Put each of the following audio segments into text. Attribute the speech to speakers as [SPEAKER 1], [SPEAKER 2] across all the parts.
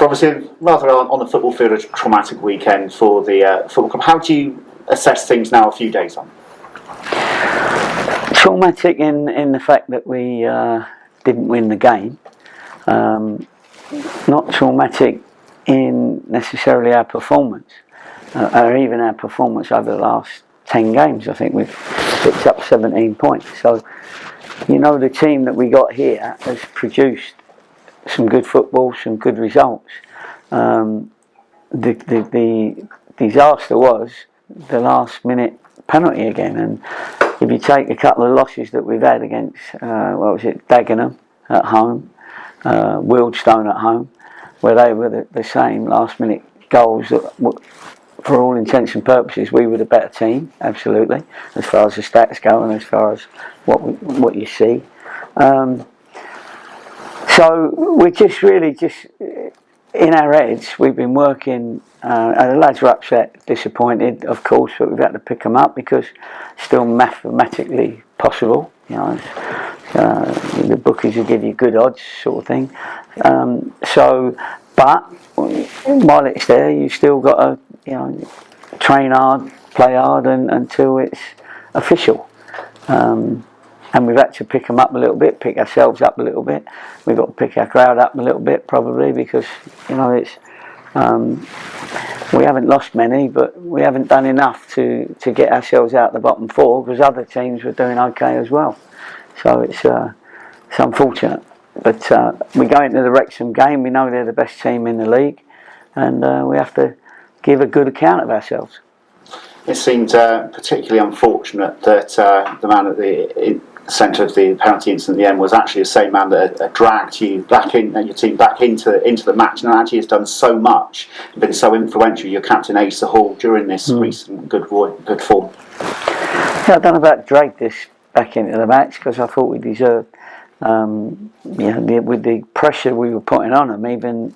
[SPEAKER 1] Gaffer, obviously, rather on the football field, a traumatic weekend for the football club. How do you assess things now a few days on?
[SPEAKER 2] Traumatic in the fact that we didn't win the game. Not traumatic in necessarily our performance, or even our performance over the last 10 games. I think we've picked up 17 points. So, the team that we got here has produced some good football, some good results. The disaster was the last minute penalty again, and if you take a couple of losses that we've had against, Dagenham at home, Wealdstone at home, where they were the same last minute goals that, for all intents and purposes, we were the better team, absolutely, as far as the stats go and as far as what you see. So we're just in our heads. We've been working, and the lads were upset, disappointed, of course, but we've had to pick them up because it's still mathematically possible. The bookies will give you good odds, sort of thing. But while it's there, you've still got to, train hard, play hard, until it's official. And we've had to pick them up a little bit, pick ourselves up a little bit. We've got to pick our crowd up a little bit, probably, because it's we haven't lost many, but we haven't done enough to get ourselves out the bottom four, because other teams were doing okay as well. So it's unfortunate. But we go into the Wrexham game. We know they're the best team in the league, and we have to give a good account of ourselves.
[SPEAKER 1] It seemed particularly unfortunate that the man at the centre of the penalty incident at the end was actually the same man that dragged you back in, your team back into the match, and actually has done so much, been so influential. Your captain Asa Hall during this recent good form.
[SPEAKER 2] Yeah, I don't know about drag this back into the match, because I thought we deserved. With the pressure we were putting on them, even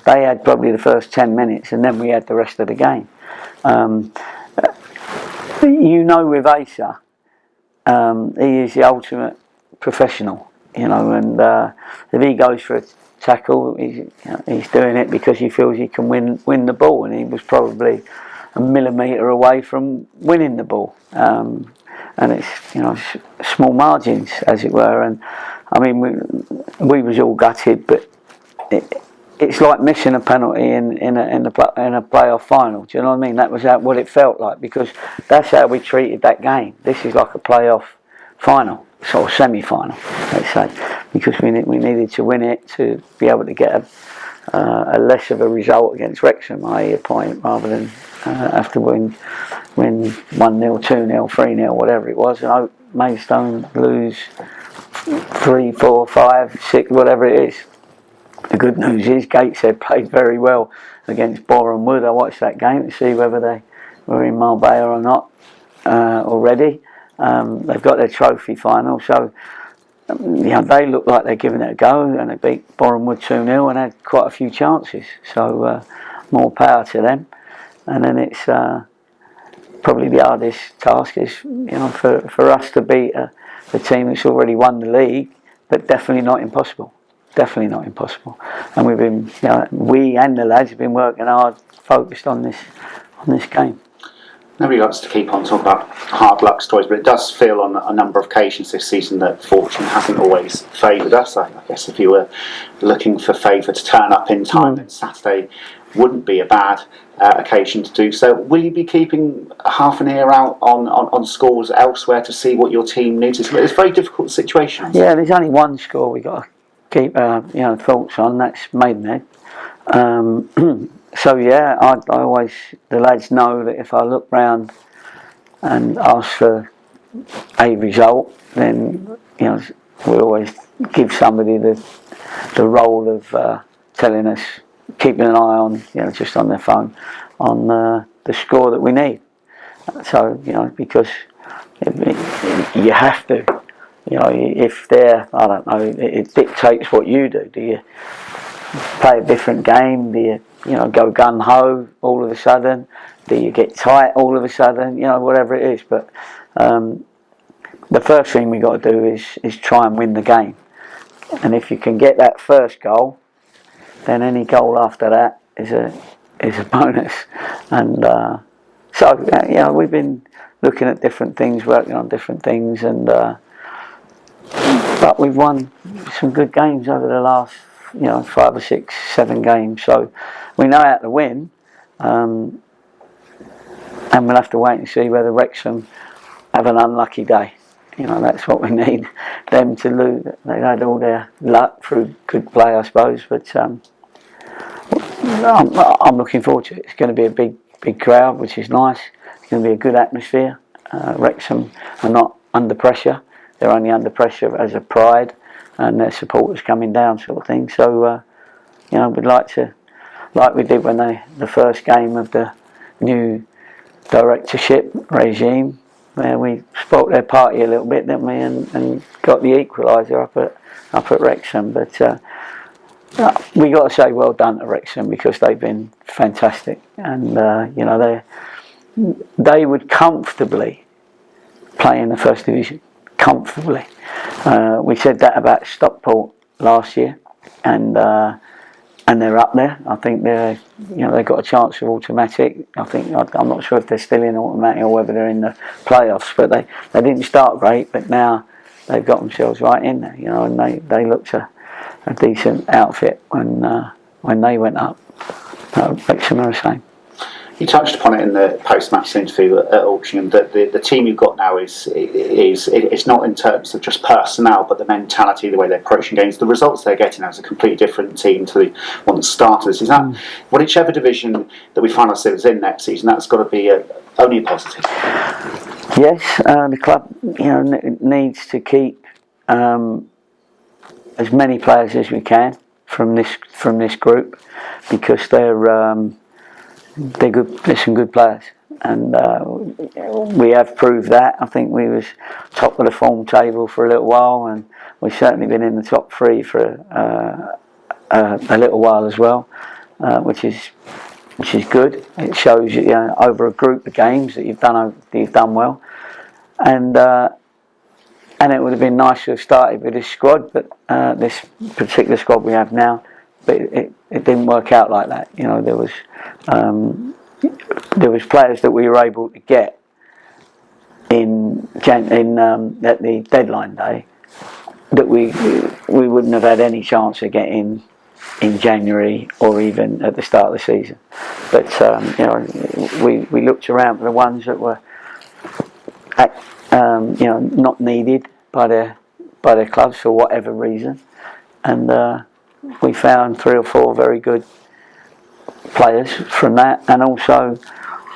[SPEAKER 2] they had probably the first 10 minutes, and then we had the rest of the game. With Asa, he is the ultimate professional, and if he goes for a tackle, he's doing it because he feels he can win the ball, and he was probably a millimetre away from winning the ball. And it's small margins, as it were, and I mean we was all gutted, but it's like missing a penalty in a playoff final. Do you know what I mean? That was what it felt like, because that's how we treated that game. This is like a playoff final, sort of semi-final, let's say, because we needed to win it to be able to get a less of a result against Wrexham, i.e. a point, rather than have to win 1-0, 2-0, 3-0, whatever it was, and Maidstone lose 3, 4, 5, 6, whatever it is. The good news is Gateshead played very well against Boreham Wood. I watched that game to see whether they were in Marbella or not already. They've got their trophy final, so they look like they're giving it a go, and they beat Boreham Wood 2-0 and had quite a few chances. So more power to them. And then it's probably the hardest task is for us to beat the team that's already won the league, but definitely not impossible. Definitely not impossible. And we've been, we and the lads have been working hard, focused on this game.
[SPEAKER 1] Nobody likes to keep on talking about hard luck stories, but it does feel on a number of occasions this season that fortune hasn't always favoured us. I guess if you were looking for favour to turn up in time, then Saturday wouldn't be a bad occasion to do so. Will you be keeping half an ear out on scores elsewhere to see what your team needs? It's a very difficult situation.
[SPEAKER 2] Yeah, there's only one score we got to keep thoughts on. That's Maidenhead. So yeah, I always, the lads know that if I look round and ask for a result, then we always give somebody the role of telling us, keeping an eye on, just on their phone, on the score that we need. So because you have to, if they're, I don't know, it dictates what you do. Do you play a different game? Do you go gun ho all of a sudden? Do you get tight all of a sudden? Whatever it is. But the first thing we got to do is try and win the game. And if you can get that first goal, then any goal after that is a bonus. And we've been looking at different things, working on different things, and but we've won some good games over the last 5 or 6, 7 games. So we know how to win, and we'll have to wait and see whether Wrexham have an unlucky day. That's what we need them to lose. They had all their luck through good play, I suppose. But I'm looking forward to it. It's going to be a big crowd, which is nice. It's going to be a good atmosphere. Wrexham are not under pressure. They're only under pressure as a pride, and their supporters coming down, sort of thing. So we'd like we did when the first game of the new directorship regime, where we spoilt their party a little bit, didn't we, and got the equaliser up at Wrexham. But we got to say well done to Wrexham, because they've been fantastic, and they would comfortably play in the First Division, comfortably. We said that about Stockport last year, and they're up there. I think they've got a chance of automatic. I'm not sure if they're still in automatic or whether they're in the playoffs, but they didn't start great, but now they've got themselves right in there, and they looked a decent outfit when they went up. Wrexham are the same.
[SPEAKER 1] You touched upon it in the post-match interview at Altrincham, that the team you've got now is it's not in terms of just personnel, but the mentality, the way they're approaching games, the results they're getting as a completely different team to the one that started. Is that whichever division that we find ourselves in next season, that's got to be only a positive?
[SPEAKER 2] Yes, the club needs to keep as many players as we can from this group, because they're good. There's some good players, and we have proved that. I think we was top of the form table for a little while, and we've certainly been in the top 3 for a little while as well, which is good. It shows over a group of games that you've done well, and it would have been nice to have started with this squad, but this particular squad we have now, but it didn't work out like that. There was players that we were able to get at the deadline day that we wouldn't have had any chance of getting in January or even at the start of the season. But we looked around for the ones that were not needed by their clubs for whatever reason, and we found 3 or 4 very good players from that, and also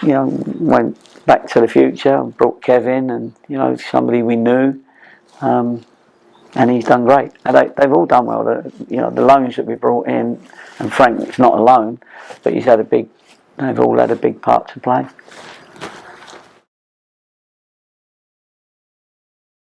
[SPEAKER 2] went back to the future and brought Kevin, and somebody we knew, and he's done great. And they've all done well. The loans that we brought in, and Frank's not a loan, but they've all had a big part to play.